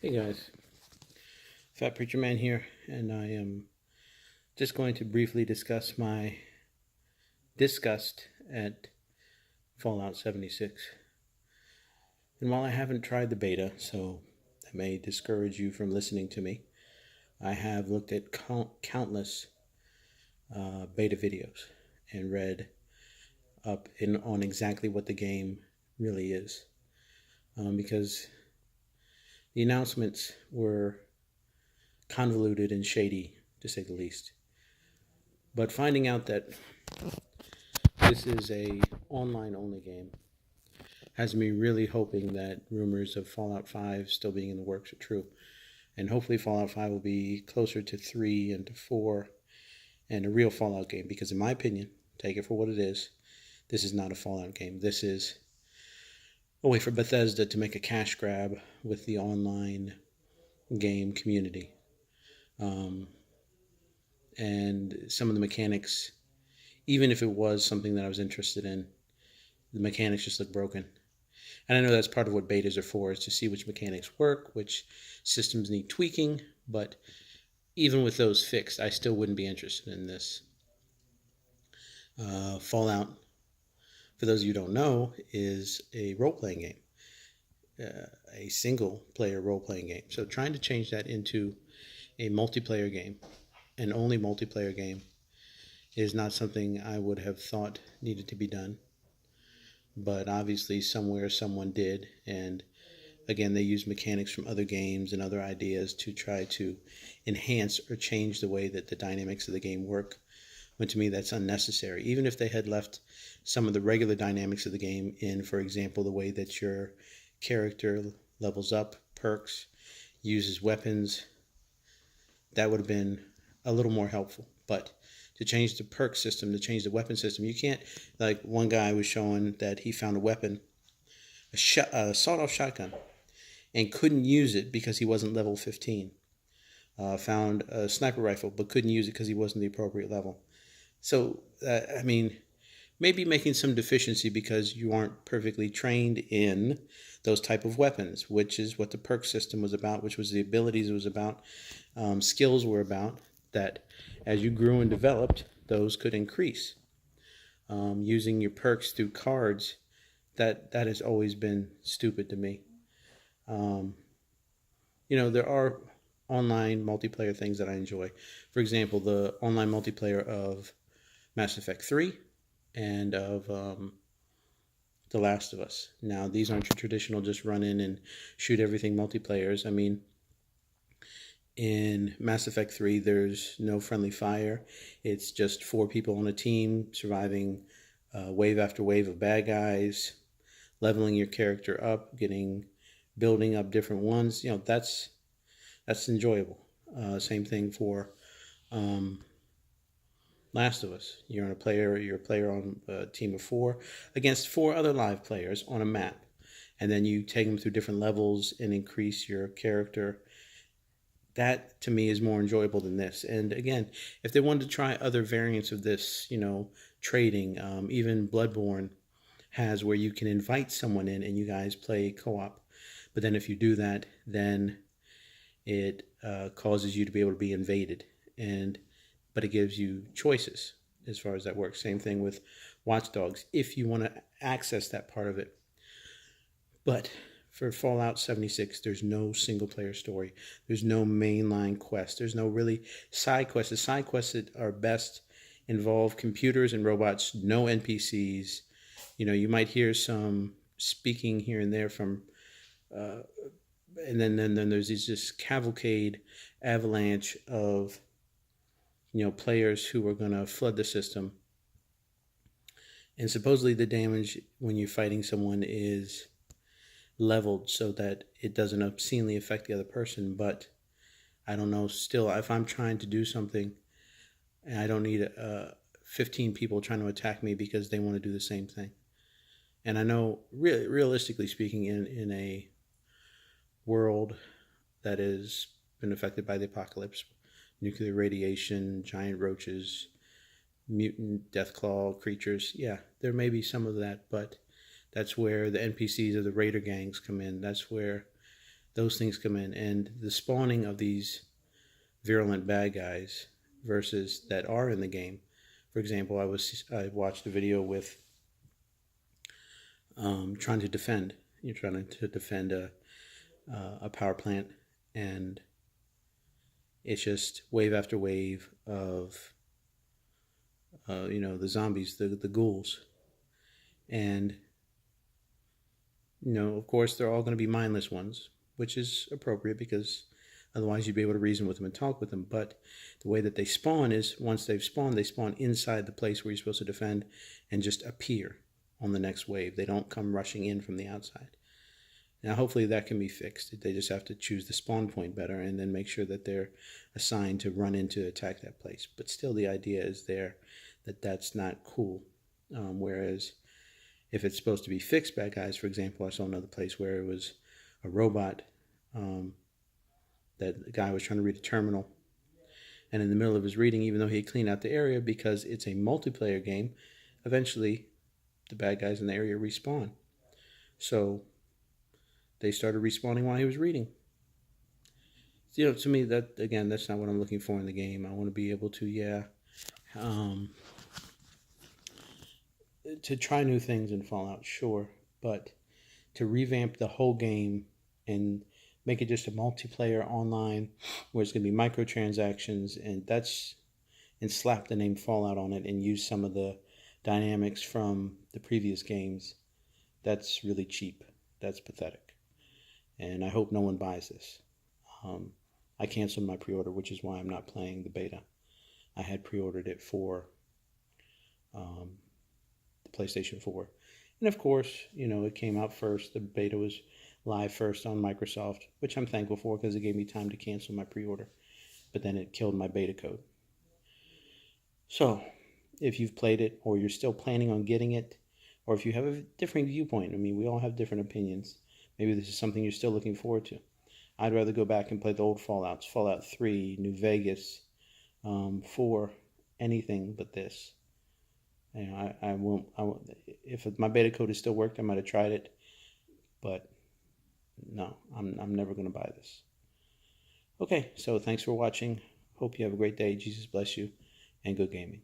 Hey guys, Fat Preacher Man here, and I am just going to briefly discuss my disgust at Fallout 76. And while I haven't tried the beta, so that may discourage you from listening to me, I have looked at countless beta videos and read up on exactly what the game really is. Because the announcements were convoluted and shady, to say the least. But finding out that this is a online only game has me really hoping that rumors of Fallout 5 still being in the works are true. And hopefully Fallout 5 will be closer to 3 and to 4 and a real Fallout game, because in my opinion, take it for what it is, this is not a Fallout game. This is a way for Bethesda to make a cash grab with the online game community. And some of the mechanics, even if it was something that I was interested in, the mechanics just look broken. And I know that's part of what betas are for, is to see which mechanics work, which systems need tweaking. But even with those fixed, I still wouldn't be interested in this. Fallout, for those of you who don't know, is a role-playing game, a single-player role-playing game. So trying to change that into a multiplayer game, an only multiplayer game, is not something I would have thought needed to be done. But obviously somewhere someone did, and again, they use mechanics from other games and other ideas to try to enhance or change the way that the dynamics of the game work, when to me that's unnecessary. Even if they had left some of the regular dynamics of the game in, for example, the way that your character levels up, perks, uses weapons, that would have been a little more helpful. But to change the perk system, to change the weapon system, you can't, like one guy was showing that he found a weapon, a sawed-off shotgun, and couldn't use it because he wasn't level 15. Found a sniper rifle, but couldn't use it because he wasn't the appropriate level. So, I mean, maybe making some deficiency because you aren't perfectly trained in those type of weapons, which is what the perk system was about, which was the abilities it was about, skills were about, that as you grew and developed, those could increase. Using your perks through cards, that has always been stupid to me. There are online multiplayer things that I enjoy. For example, the online multiplayer of Mass Effect 3 and of The Last of Us. Now, these aren't your traditional just run in and shoot everything multiplayers. I mean, in Mass Effect 3, there's no friendly fire. It's just 4 people on a team surviving wave after wave of bad guys, leveling your character up, building up different ones. That's enjoyable. Same thing for Last of Us. You're a player on a team of 4 against 4 other live players on a map, and then you take them through different levels and increase your character. That to me is more enjoyable than this. And again, if they wanted to try other variants of this, trading, even Bloodborne has where you can invite someone in and you guys play co-op. But then if you do that, then it causes you to be able to be invaded, but it gives you choices as far as that works. Same thing with Watch Dogs, if you want to access that part of it. But for Fallout 76, there's no single-player story. There's no mainline quest. There's no really side quests. The side quests that are best involve computers and robots, no NPCs. You might hear some speaking here and there from... and then there's this cavalcade avalanche of players who are going to flood the system, and supposedly the damage when you're fighting someone is leveled so that it doesn't obscenely affect the other person. But I don't know, still, if I'm trying to do something and I don't need 15 people trying to attack me because they want to do the same thing. And I know, really, realistically speaking, in a world that has been affected by the apocalypse, nuclear radiation, giant roaches, mutant deathclaw creatures, yeah, there may be some of that, but that's where the NPCs of the raider gangs come in. That's where those things come in, and the spawning of these virulent bad guys versus that are in the game. For example, I watched a video with trying to defend. You're trying to defend a power plant, and it's just wave after wave of the zombies, the ghouls, and of course they're all going to be mindless ones, which is appropriate because otherwise you'd be able to reason with them and talk with them. But the way that they spawn is once they've spawned, they spawn inside the place where you're supposed to defend and just appear on the next wave. They don't come rushing in from the outside. Now, hopefully that can be fixed. They just have to choose the spawn point better and then make sure that they're assigned to run in to attack that place. But still, the idea is there that that's not cool. Whereas if it's supposed to be fixed bad guys, for example, I saw another place where it was a robot that the guy was trying to read a terminal. And in the middle of his reading, even though he had cleaned out the area, because it's a multiplayer game, eventually the bad guys in the area respawn. So they started respawning while he was reading. To me, that again, that's not what I'm looking for in the game. I want to be able to, to try new things in Fallout, sure, but to revamp the whole game and make it just a multiplayer online where it's going to be microtransactions and slap the name Fallout on it and use some of the dynamics from the previous games, that's really cheap. That's pathetic. And I hope no one buys this. I canceled my pre-order, which is why I'm not playing the beta. I had pre-ordered it for the PlayStation 4. And of course, it came out first. The beta was live first on Microsoft, which I'm thankful for because it gave me time to cancel my pre-order. But then it killed my beta code. So, if you've played it or you're still planning on getting it, or if you have a different viewpoint, I mean, we all have different opinions. Maybe this is something you're still looking forward to. I'd rather go back and play the old Fallouts, Fallout 3, New Vegas, 4, anything but this. I won't. If my beta code is still worked, I might have tried it, but no, I'm never going to buy this. Okay, so thanks for watching. Hope you have a great day. Jesus bless you, and good gaming.